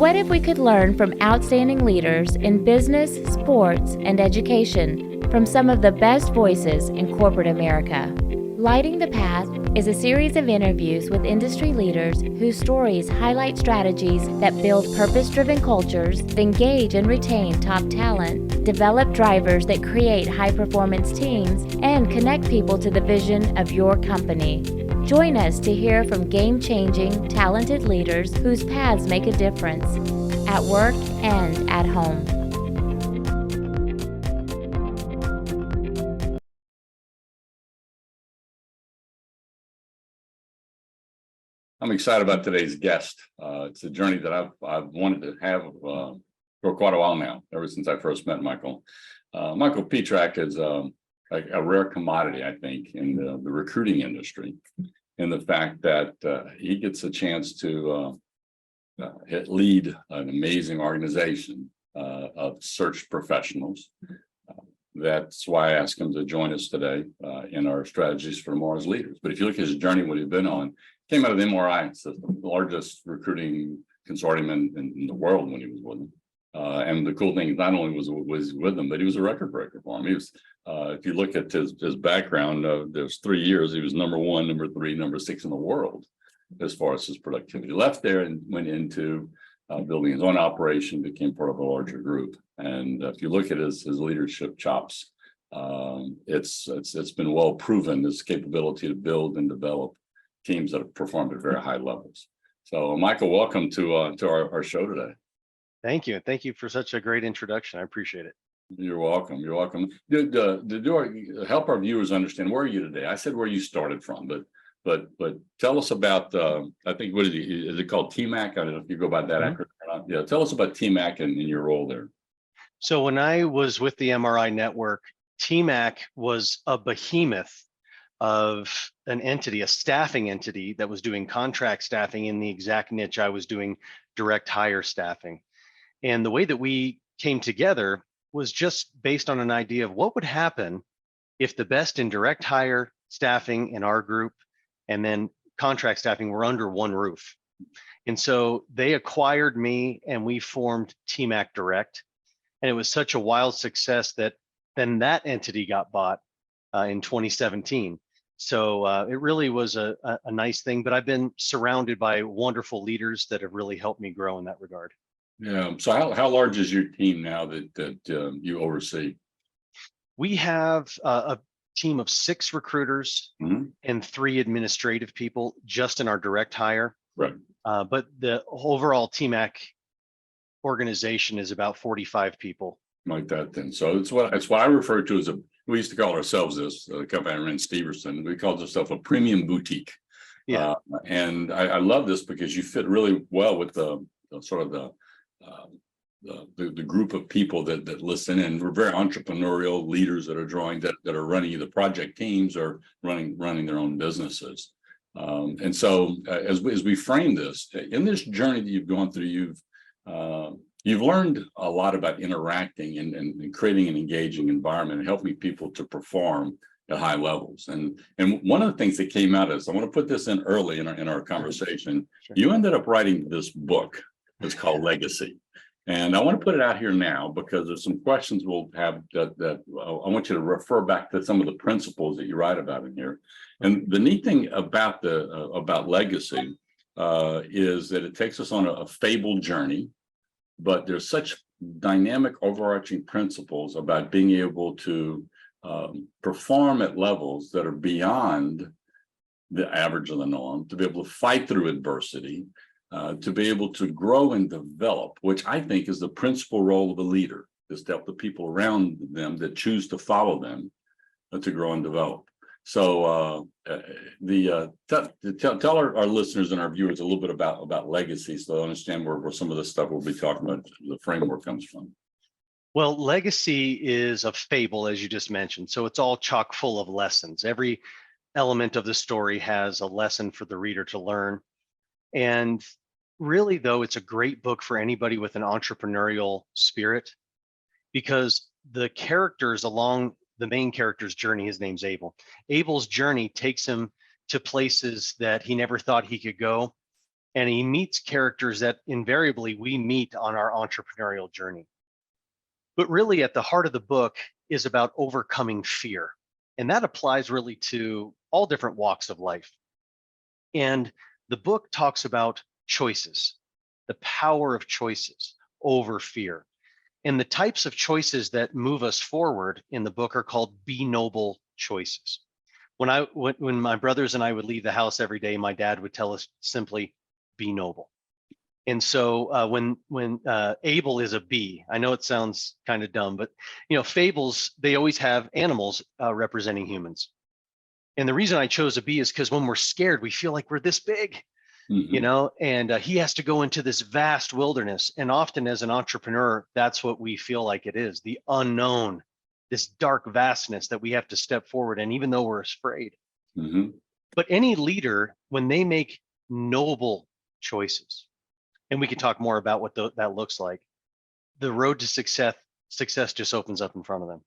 What if we could learn from outstanding leaders in business, sports, and education from some of the best voices in corporate America? Lighting the Path is a series of interviews with industry leaders whose stories highlight strategies that build purpose-driven cultures, engage and retain top talent, develop drivers that create high-performance teams, and connect people to the vision of your company. Join us to hear from game-changing, talented leaders whose paths make a difference at work and at home. I'm excited about today's guest. It's a journey that I've wanted to have for quite a while now, ever since I first met Michael. Michael Petrak is a rare commodity, I think, in the recruiting industry, in the fact that he gets a chance to lead an amazing organization of search professionals. That's why I asked him to join us today in our Strategies for Tomorrow's Leaders. But if you look at his journey, what he's been on, came out of the MRI system, the largest recruiting consortium in the world when he was with them. And the cool thing is not only was with them, but he was a record breaker for him. He was, if you look at his background, there's 3 years, he was number 1, number 3, number 6 in the world as far as his productivity. Left there and went into building his own operation, became part of a larger group. And if you look at his leadership chops, it's been well proven, his capability to build and develop teams that have performed at very high levels. So Michael, welcome to our show today. Thank you. Thank you for such a great introduction. I appreciate it. You're welcome. You're welcome. Help our viewers understand, where are you today? I said where you started from, but tell us about, I think, what is it called, TMAC? I don't know if you go by that acronym or not. Yeah, tell us about TMAC and your role there. So when I was with the MRI network, TMAC was a behemoth of an entity, a staffing entity that was doing contract staffing in the exact niche I was doing, direct hire staffing. And the way that we came together was just based on an idea of what would happen if the best in direct hire staffing in our group and then contract staffing were under one roof. And so they acquired me and we formed TMAC Direct. And it was such a wild success that then that entity got bought in 2017. So it really was a nice thing, but I've been surrounded by wonderful leaders that have really helped me grow in that regard. Yeah. So how large is your team now that you oversee? We have a team of 6 recruiters and 3 administrative people just in our direct hire. Right. But the overall TMAC organization is about 45 people. Like that then. So it's what I refer to as we used to call ourselves this, the company I ran, Steverson, we called ourselves a premium boutique. Yeah. And I love this because you fit really well with the sort of the group of people that listen in. We're very entrepreneurial leaders that are that are running either project teams or running their own businesses. And so as we frame this, in this journey that you've gone through, you've learned a lot about interacting and creating an engaging environment and helping people to perform at high levels. And one of the things that came out is, I want to put this in early in our conversation. Sure. You ended up writing this book. It's called Legacy. And I want to put it out here now because there's some questions we'll have that I want you to refer back to some of the principles that you write about in here. And the neat thing about Legacy is that it takes us on a fabled journey, but there's such dynamic overarching principles about being able to perform at levels that are beyond the average of the norm, to be able to fight through adversity, to be able to grow and develop, which I think is the principal role of a leader, is to help the people around them that choose to follow them to grow and develop. So tell our listeners and our viewers a little bit about Legacy, so they understand where some of the stuff we'll be talking about, the framework comes from. Well, Legacy is a fable, as you just mentioned. So it's all chock full of lessons. Every element of the story has a lesson for the reader to learn. And really, though, it's a great book for anybody with an entrepreneurial spirit, because the characters along the main character's journey, his name's Abel. Abel's journey takes him to places that he never thought he could go. and he meets characters that invariably we meet on our entrepreneurial journey. But really, at the heart of the book is about overcoming fear. And that applies really to all different walks of life. And the book talks about choices, the power of choices over fear. And the types of choices that move us forward in the book are called be noble choices. When my brothers and I would leave the house every day, my dad would tell us simply, be noble. And so when Abel is a bee, I know it sounds kind of dumb, but fables, they always have animals representing humans. And the reason I chose a bee is because when we're scared, we feel like we're this big, and he has to go into this vast wilderness. And often as an entrepreneur, that's what we feel like it is, the unknown, this dark vastness that we have to step forward. And even though we're afraid, but any leader, when they make noble choices, and we can talk more about what that looks like, the road to success just opens up in front of them.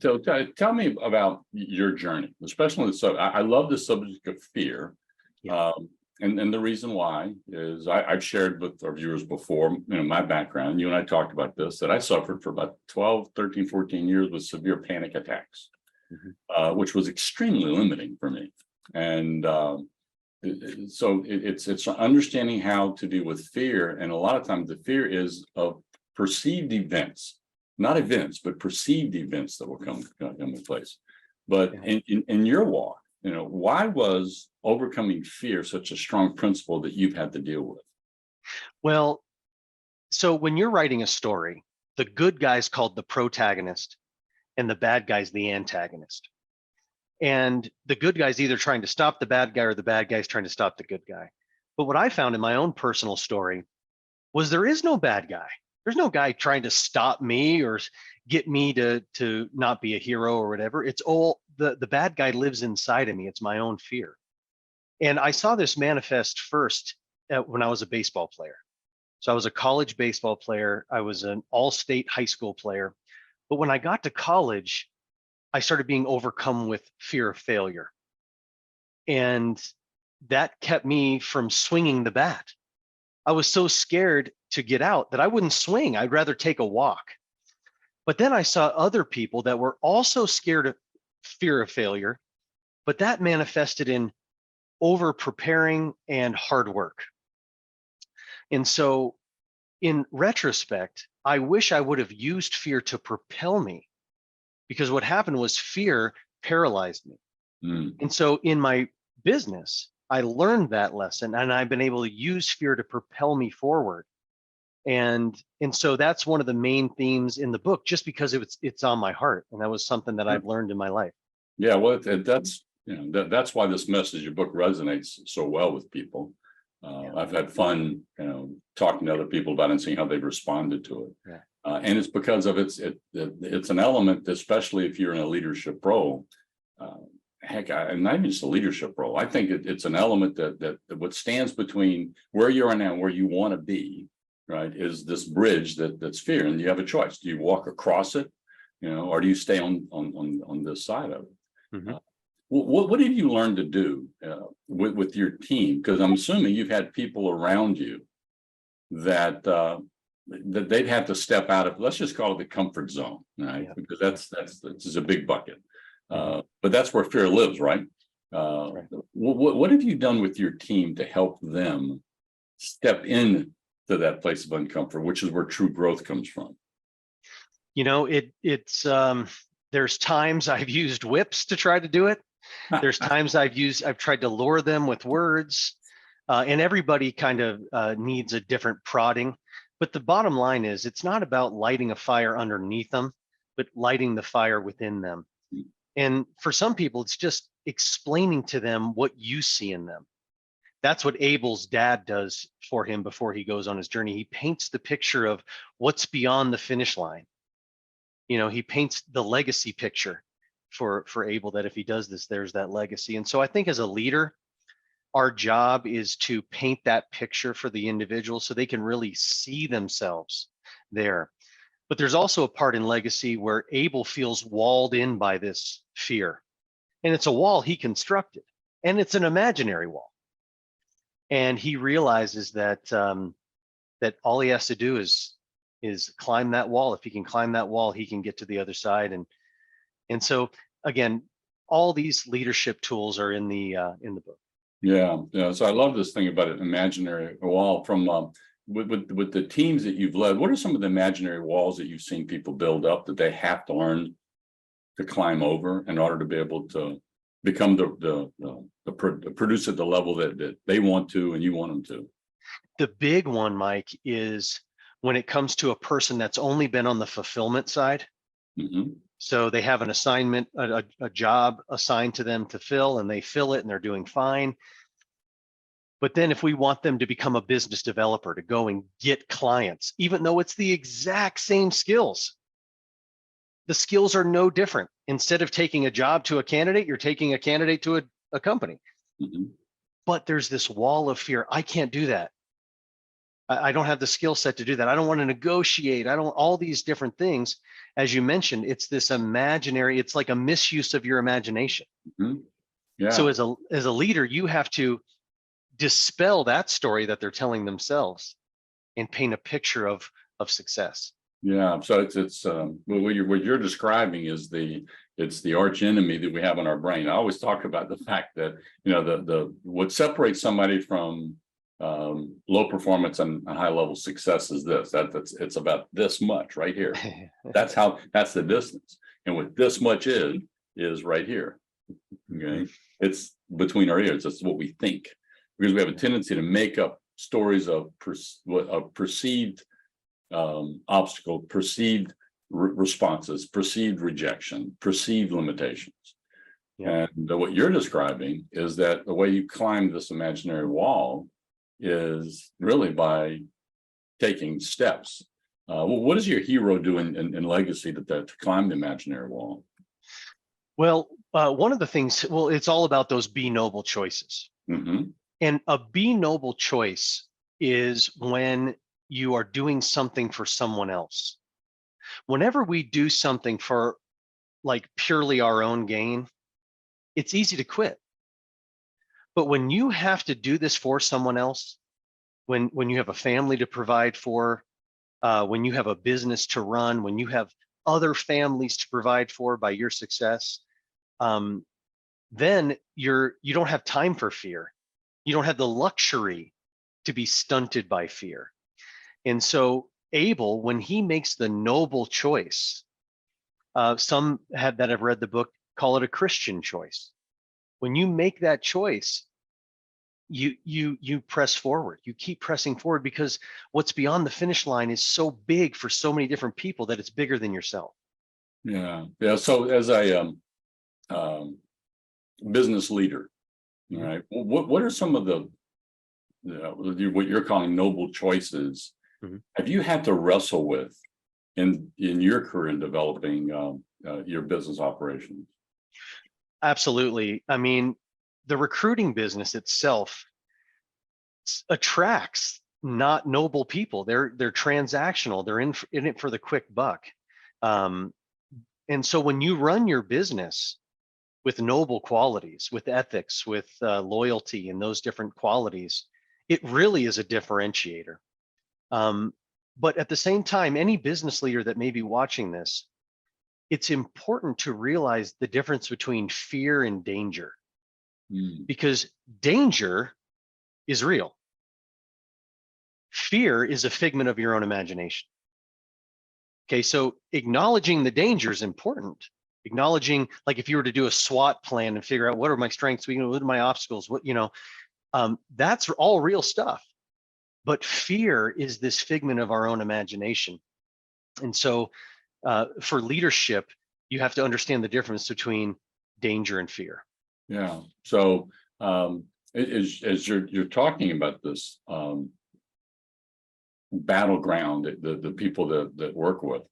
So tell me about your journey, especially I love the subject of fear. Yeah. And the reason why is I've shared with our viewers before, my background, you and I talked about this, that I suffered for about 12, 13, 14 years with severe panic attacks, which was extremely limiting for me. And so it's understanding how to deal with fear. And a lot of times the fear is of perceived events, not events, but perceived events that will come in place. But in your walk, why was overcoming fear such a strong principle that you've had to deal with? Well, so when you're writing a story, the good guy's called the protagonist and the bad guy's the antagonist. And the good guy's either trying to stop the bad guy or the bad guy's trying to stop the good guy. But what I found in my own personal story was there is no bad guy. There's no guy trying to stop me or get me to not be a hero or whatever. It's all the bad guy lives inside of me. It's my own fear. And I saw this manifest first when I was a baseball player. So I was a college baseball player. I was an all-state high school player. But when I got to college, I started being overcome with fear of failure. And that kept me from swinging the bat. I was so scared to get out that I wouldn't swing. I'd rather take a walk. But then I saw other people that were also scared of fear of failure, but that manifested in over preparing and hard work. And so in retrospect, I wish I would have used fear to propel me, because what happened was fear paralyzed me. And so in my business, I learned that lesson, and I've been able to use fear to propel me forward. And so that's one of the main themes in the book, just because it's on my heart, and that was something that I've learned in my life. Yeah, well, that's that's why this message, your book, resonates so well with people. I've had fun, talking to other people about it and seeing how they've responded to it. Yeah. And it's because of it's an element, especially if you're in a leadership role. And not even just a leadership role. I think it's an element that what stands between where you are now and where you want to be, right, is this bridge that's fear, and you have a choice. Do you walk across it, or do you stay on this side of it? What have you learned to do with your team? Because I'm assuming you've had people around you that they'd have to step out of, let's just call it the comfort zone, right? Yeah. Because that's a big bucket. But that's where fear lives, right? Right. What have you done with your team to help them step in to that place of uncomfort, which is where true growth comes from? It's there's times I've used whips to try to do it. There's times I've tried to lure them with words, and everybody kind of needs a different prodding. But the bottom line is, it's not about lighting a fire underneath them, but lighting the fire within them. And for some people, it's just explaining to them what you see in them. That's what Abel's dad does for him before he goes on his journey. He paints the picture of what's beyond the finish line. He paints the legacy picture for Abel, that if he does this, there's that legacy. And so I think as a leader, our job is to paint that picture for the individual so they can really see themselves there. But there's also a part in legacy where Abel feels walled in by this fear. And it's a wall he constructed, and it's an imaginary wall. And he realizes that that all he has to do is climb that wall. If he can climb that wall, he can get to the other side. And so again, all these leadership tools are in the book. Yeah, yeah. So I love this thing about an imaginary wall from with the teams that you've led. What are some of the imaginary walls that you've seen people build up that they have to learn to climb over in order to be able to become the producer at the level that they want to and you want them to? The big one, Mike, is when it comes to a person that's only been on the fulfillment side. Mm-hmm. So they have an assignment, a job assigned to them to fill, and they fill it and they're doing fine. But then if we want them to become a business developer, to go and get clients, even though it's the exact same skills, the skills are no different. Instead of taking a job to a candidate, you're taking a candidate to a company. Mm-hmm. But there's this wall of fear. I can't do that. I don't have the skill set to do that. I don't want to negotiate. I don't, all these different things. As you mentioned, it's this imaginary, it's like a misuse of your imagination. Mm-hmm. Yeah. So as a leader, you have to dispel that story that they're telling themselves and paint a picture of success. Yeah, so it's what you're describing is it's the arch enemy that we have in our brain. I always talk about the fact that, you know, the what separates somebody from low performance and high level success is this, it's about this much right here. That's the distance, and what this much is right here. Okay, it's between our ears. That's what we think, because we have a tendency to make up stories of perceived obstacle, perceived responses, perceived rejection, perceived limitations. Yeah. And what you're describing is that the way you climb this imaginary wall is really by taking steps. What does your hero do in Legacy to climb the imaginary wall? Well, one of the things, it's all about those be noble choices. Mm-hmm. And a be noble choice is when you are doing something for someone else. Whenever we do something for like purely our own gain, it's easy to quit. But when you have to do this for someone else, when you have a family to provide for, when you have a business to run, when you have other families to provide for by your success, then you don't have time for fear. You don't have the luxury to be stunted by fear. And so Abel, when he makes the noble choice, some that have read the book call it a Christian choice. When you make that choice, you press forward. You keep pressing forward, because what's beyond the finish line is so big for so many different people that it's bigger than yourself. Yeah. So as a business leader, all right, what are some of the what you're calling noble choices? Mm-hmm. Have you had to wrestle with in your career in developing your business operations? Absolutely. I mean, the recruiting business itself attracts not noble people. They're transactional. They're in it for the quick buck. And so when you run your business with noble qualities, with ethics, with loyalty, and those different qualities, it really is a differentiator. But at the same time, any business leader that may be watching this, it's important to realize the difference between fear and danger. Because danger is real. Fear is a figment of your own imagination. Okay, so acknowledging the danger is important. Acknowledging, like if you were to do a SWOT plan and figure out what are my strengths, what are my obstacles, that's all real stuff. But fear is this figment of our own imagination. And so for leadership, you have to understand the difference between danger and fear. Yeah. So as you're talking about this battleground, the people that work with,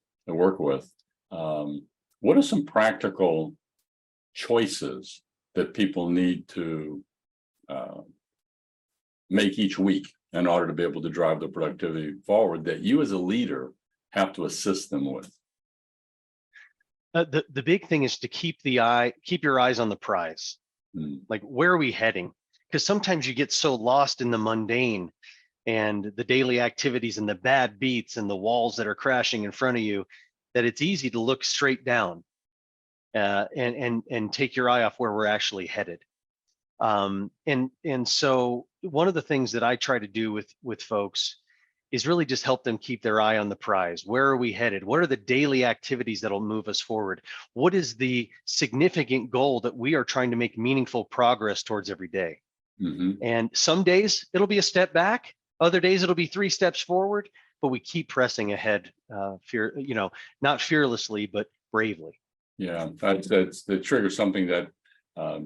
what are some practical choices that people need to make each week in order to be able to drive the productivity forward that you as a leader have to assist them with? The big thing is to keep your eyes on the prize. Like, where are we heading? Because sometimes you get so lost in the mundane and the daily activities and the bad beats and the walls that are crashing in front of you, that it's easy to look straight down and take your eye off where we're actually headed. And so one of the things that I try to do with folks is really just help them keep their eye on the prize. Where are we headed? What are the daily activities that'll move us forward? What is the significant goal that we are trying to make meaningful progress towards every day? And some days it'll be a step back. Other days it'll be 3 steps forward, but we keep pressing ahead, not fearlessly, but bravely. Yeah, that triggers something that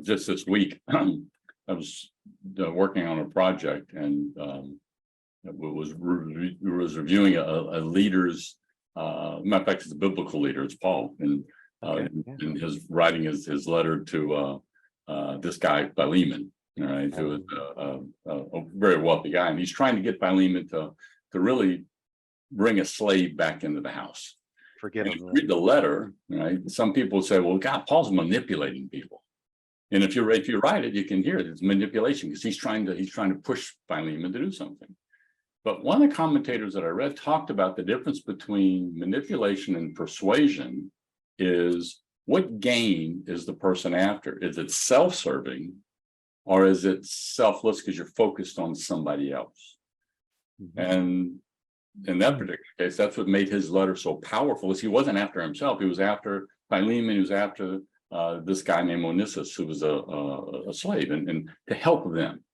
just this week I was working on a project and was reviewing a leader's matter of fact, it's a biblical leader. It's Paul, and in his writing his letter to this guy Philemon, all right, who was a very wealthy guy, and he's trying to get Philemon to really bring a slave back into the house. Forget him. Read the letter, right? Some people say, "Well, God, Paul's manipulating people," and if you write it, you can hear it. It's manipulation because he's trying to push Philemon to do something. But one of the commentators that I read talked about the difference between manipulation and persuasion is what gain is the person after? Is it self-serving or is it selfless because you're focused on somebody else? And in that particular case, that's what made his letter so powerful is he wasn't after himself. He was after Philemon, he was after this guy named Onesimus, who was a slave, and to help them.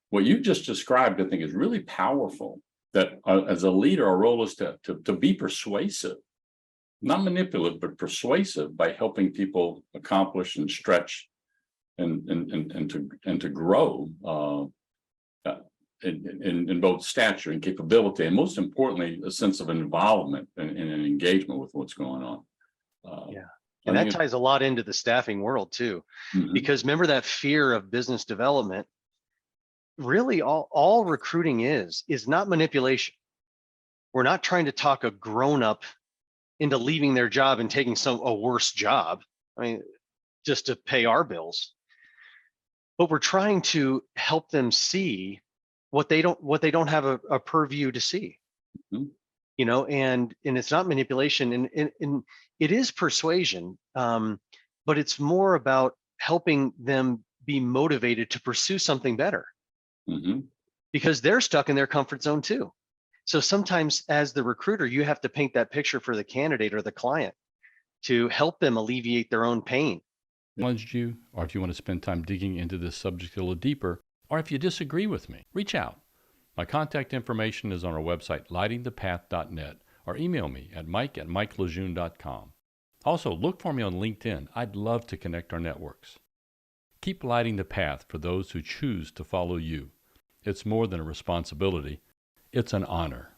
What you just described, I think, is really powerful. That as a leader, our role is to be persuasive, not manipulative, but persuasive by helping people accomplish and stretch and to grow in both stature and capability, and most importantly, a sense of involvement and an engagement with what's going on. And that ties a lot into the staffing world too, because remember that fear of business development. Really, all recruiting is not manipulation. We're not trying to talk a grown-up into leaving their job and taking a worse job. I mean, just to pay our bills. But we're trying to help them see what they don't have a purview to see. And it's not manipulation, and it is persuasion, but it's more about helping them be motivated to pursue something better. Because they're stuck in their comfort zone too. So sometimes as the recruiter, you have to paint that picture for the candidate or the client to help them alleviate their own pain. Challenged you, or if you want to spend time digging into this subject a little deeper, or if you disagree with me, reach out. My contact information is on our website, lightingthepath.net, or email me at mike@mikelejeune.com. Also, look for me on LinkedIn. I'd love to connect our networks. Keep lighting the path for those who choose to follow you. It's more than a responsibility, it's an honor.